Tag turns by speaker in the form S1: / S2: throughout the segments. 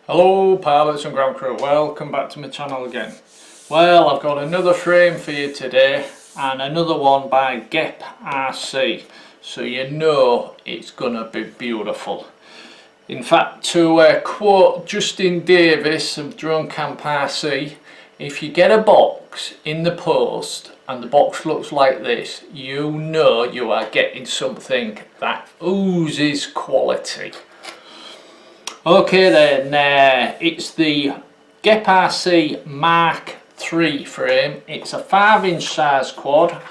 S1: Hello pilots and ground crew, welcome back to my channel again. Well, I've got another frame for you today and another one by Geprc, so you know it's gonna be beautiful. In fact, to quote Justin Davis of Drone Camp RC, if you get a box in the post and the box looks like this, you know you are getting something that oozes quality. Okay then, it's the Geprc Mark 3 frame. It's a 5-inch size quad.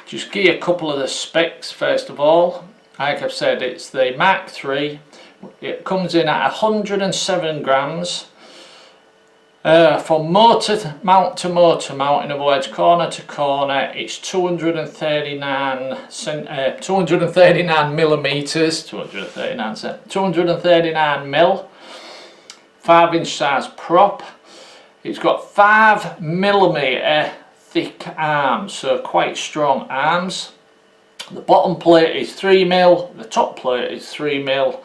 S1: Just give you a couple of the specs first of all. Like I've said, it's the Mark 3. It comes in at 107 grams. From motor mount to motor mount, in other words corner to corner, it's 239 millimeters, 239 mil, 5-inch size prop. It's got 5 millimeter thick arms, so quite strong arms. The bottom plate is 3 mil, the top plate is 3 mil.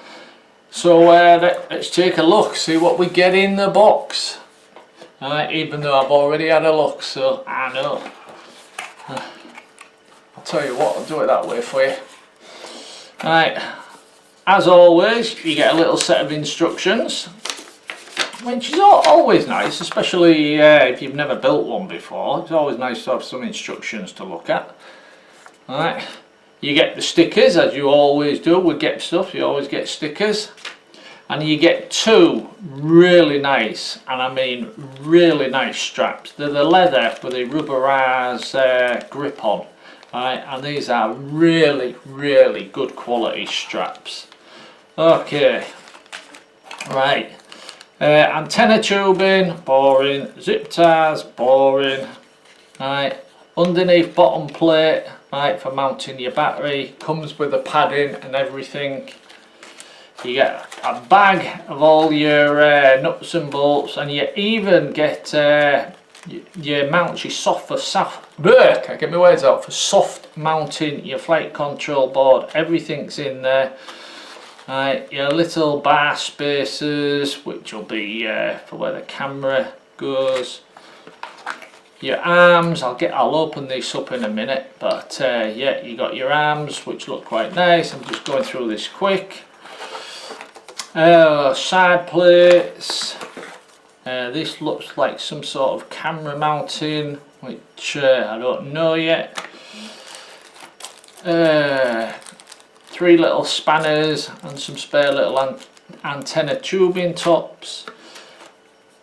S1: So let's take a look, see what we get in the box. Even though I've already had a look, so I know. I'll tell you what, I'll do it that way for you. Right, as always, you get a little set of instructions, which is always nice, especially if you've never built one before. It's always nice to have some instructions to look at. Right, you get the stickers, as you always do with Gep stuff. You always get stickers. And you get 2 really nice, and I mean really nice straps. They're the leather with a rubberized grip on, right? And these are really good quality straps. Okay, right. Antenna tubing, boring. Zip ties, boring. Right. Underneath bottom plate, right, for mounting your battery. Comes with the padding and everything. You get a bag of all your nuts and bolts, and you even get your mounts, your soft mounting your flight control board. Everything's in there. Your little bar spacers, which will be for where the camera goes. Your arms, I'll open this up in a minute, but yeah, you got your arms, which look quite nice. I'm just going through this quick. Side plates. This looks like some sort of camera mounting, which I don't know yet. 3 little spanners and some spare little antenna tubing tops.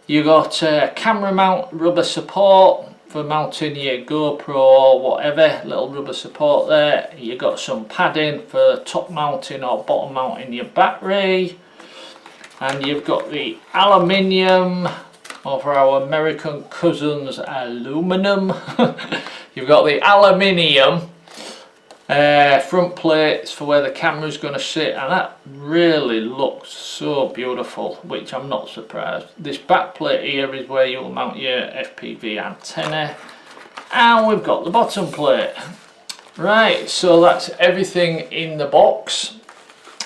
S1: You got camera mount rubber support for mounting your GoPro or whatever, little rubber support there. You got some padding for top mounting or bottom mounting your battery. And you've got the aluminium, or for our American cousins, aluminum. You've got the aluminium front plates for where the camera's going to sit, and that really looks so beautiful, which I'm not surprised. This back plate here is where you'll mount your FPV antenna, and we've got the bottom plate. Right, so that's everything in the box.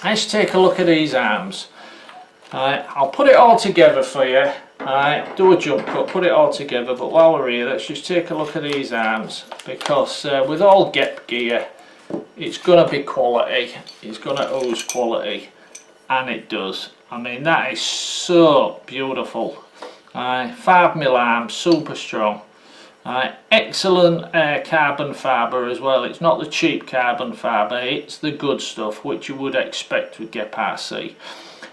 S1: Let's take a look at these arms. I'll put it all together for you. Do a jump cut, put it all together, but while we're here, let's just take a look at these arms, because with all Gep gear, it's going to be quality, it's going to ooze quality, and it does. I mean, that is so beautiful. 5mm arms, super strong. Excellent carbon fibre as well. It's not the cheap carbon fibre, it's the good stuff, which you would expect with Geprc.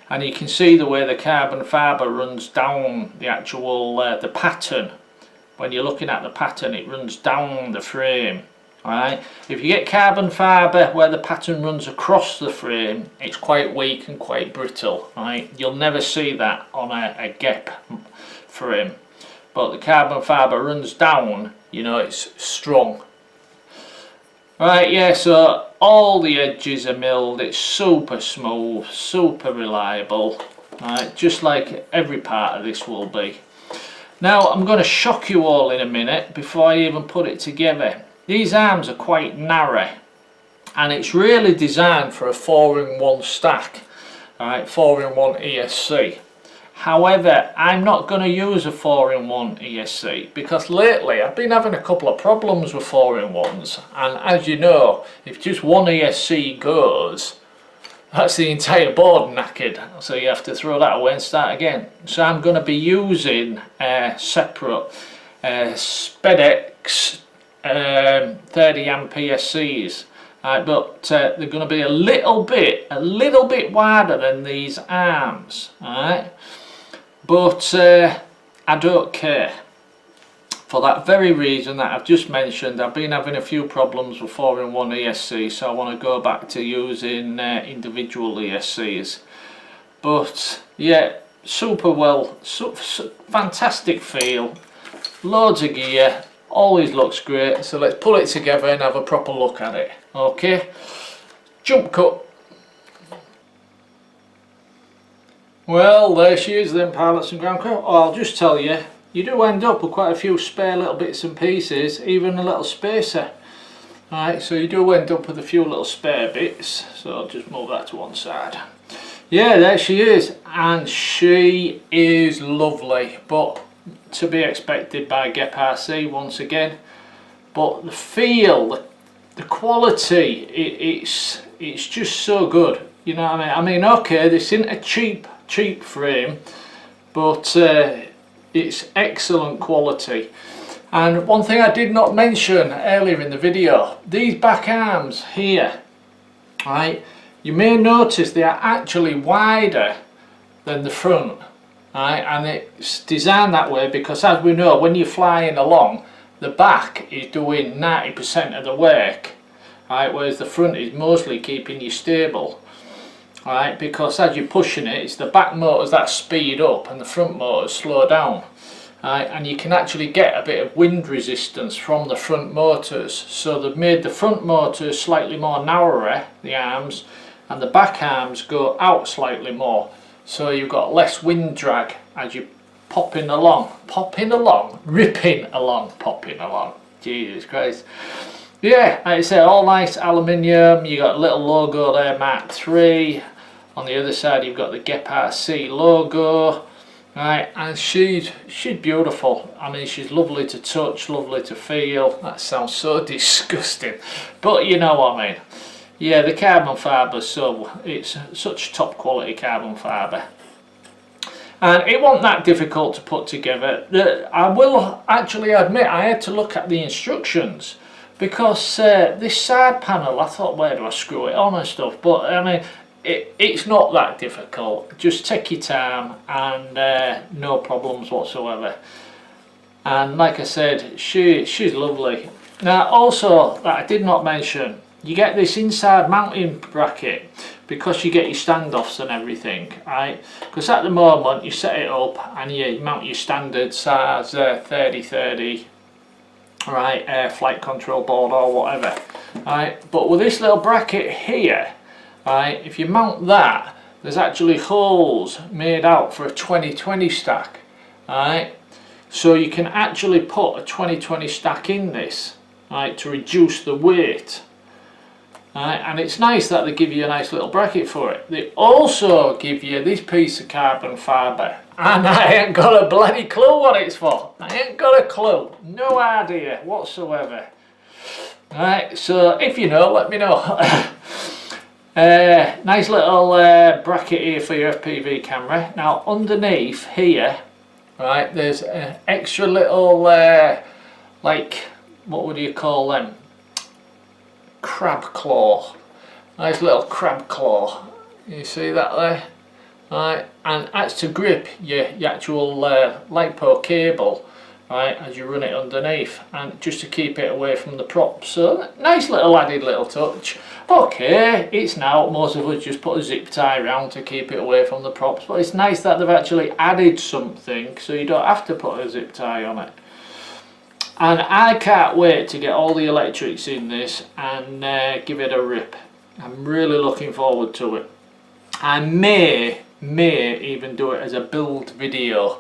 S1: And you can see the way the carbon fibre runs down the actual the pattern. When you're looking at the pattern, it runs down the frame. Right? If you get carbon fibre where the pattern runs across the frame, it's quite weak and quite brittle. Right? You'll never see that on a Gep frame. But the carbon fibre runs down, you know, it's strong. Right, yeah, so all the edges are milled, it's super smooth, super reliable, right, just like every part of this will be. Now I'm going to shock you all in a minute before I even put it together. These arms are quite narrow, and it's really designed for a 4-in-1 stack, right, 4-in-1 ESC. However, I'm not going to use a 4-in-1 ESC because lately I've been having a couple of problems with 4-in-1s, and as you know, if just one ESC goes, that's the entire board knackered, so you have to throw that away and start again. So I'm going to be using separate Spedex 30 amp ESCs. But they're going to be a little bit wider than these arms, alright? But I don't care. For that very reason that I've just mentioned, I've been having a few problems with 4-in-1 ESC, so I want to go back to using individual ESCs. But yeah, super well, fantastic feel, loads of gear, always looks great. So let's pull it together and have a proper look at it. Okay, jump cut. Well, there she is then, pilots and ground crew. Oh, I'll just tell you, you do end up with quite a few spare little bits and pieces, even a little spacer. Alright, so you do end up with a few little spare bits, so I'll just move that to one side. Yeah, there she is, and she is lovely, but to be expected by Geprc once again. But the feel, the quality, it's just so good. You know what I mean? I mean, okay, this isn't a cheap frame, but it's excellent quality. And one thing I did not mention earlier in the video, these back arms here, right, you may notice they are actually wider than the front, right, and it's designed that way because, as we know, when you're flying along, the back is doing 90% of the work, right, whereas the front is mostly keeping you stable. Right, because as you're pushing it, it's the back motors that speed up and the front motors slow down. Right, and you can actually get a bit of wind resistance from the front motors. So they've made the front motors slightly more narrower, the arms, and the back arms go out slightly more. So you've got less wind drag as you're popping along. Jesus Christ. Yeah, like I said, all nice aluminium. You got a little logo there, Mark 3. On the other side you've got the Geprc logo, right, and she's beautiful. I mean, she's lovely to touch, lovely to feel. That sounds so disgusting, but you know what I mean. Yeah, the carbon fibre, so it's such top quality carbon fibre, and it wasn't that difficult to put together. I will actually admit I had to look at the instructions, because this side panel, I thought, where do I screw it on and stuff, but I mean, it's not that difficult. Just take your time and no problems whatsoever. And like I said, she's lovely. Now also, that I did not mention, you get this inside mounting bracket because you get your standoffs and everything, right? Because at the moment you set it up and you mount your standard size 3030, right, flight control board or whatever, right? But with this little bracket here, right, if you mount that, there's actually holes made out for a 2020 stack, right? So you can actually put a 2020 stack in this, right, to reduce the weight, right? And it's nice that they give you a nice little bracket for it. They also give you this piece of carbon fibre, and I ain't got a bloody clue what it's for. I ain't got a clue, no idea whatsoever. Right, so if you know, let me know. Nice little bracket here for your FPV camera. Now underneath here, right, there's an extra little like, what would you call them, crab claw. Nice little crab claw, you see that there, right, and that's to grip your actual LiPo cable, right, as you run it underneath, and just to keep it away from the props. So nice little added little touch. Okay, it's now, most of us just put a zip tie around to keep it away from the props, but it's nice that they've actually added something so you don't have to put a zip tie on it. And I can't wait to get all the electrics in this and give it a rip. I'm really looking forward to it. I may even do it as a build video.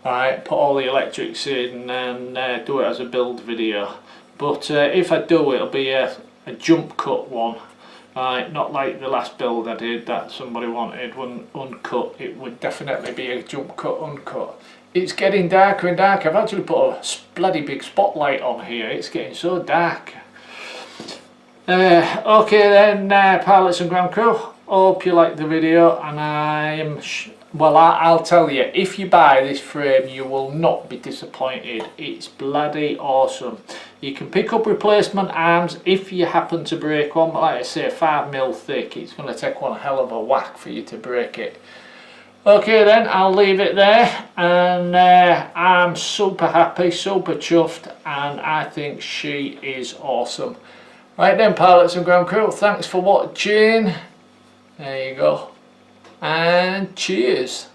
S1: Alright, put all the electrics in and do it as a build video. But if I do, it'll be a jump cut one. Right, not like the last build I did that somebody wanted one uncut. It would definitely be a jump cut uncut. It's getting darker and darker. I've actually put a bloody big spotlight on here. It's getting so dark. Okay then, pilots and ground crew, hope you liked the video, and I'll tell you, if you buy this frame you will not be disappointed. It's bloody awesome. You can pick up replacement arms if you happen to break one, but like I say, 5mm thick. It's going to take one hell of a whack for you to break it. Okay then, I'll leave it there, and I'm super happy, super chuffed, and I think she is awesome. Right then, pilots and ground crew, thanks for watching. There you go. And cheers.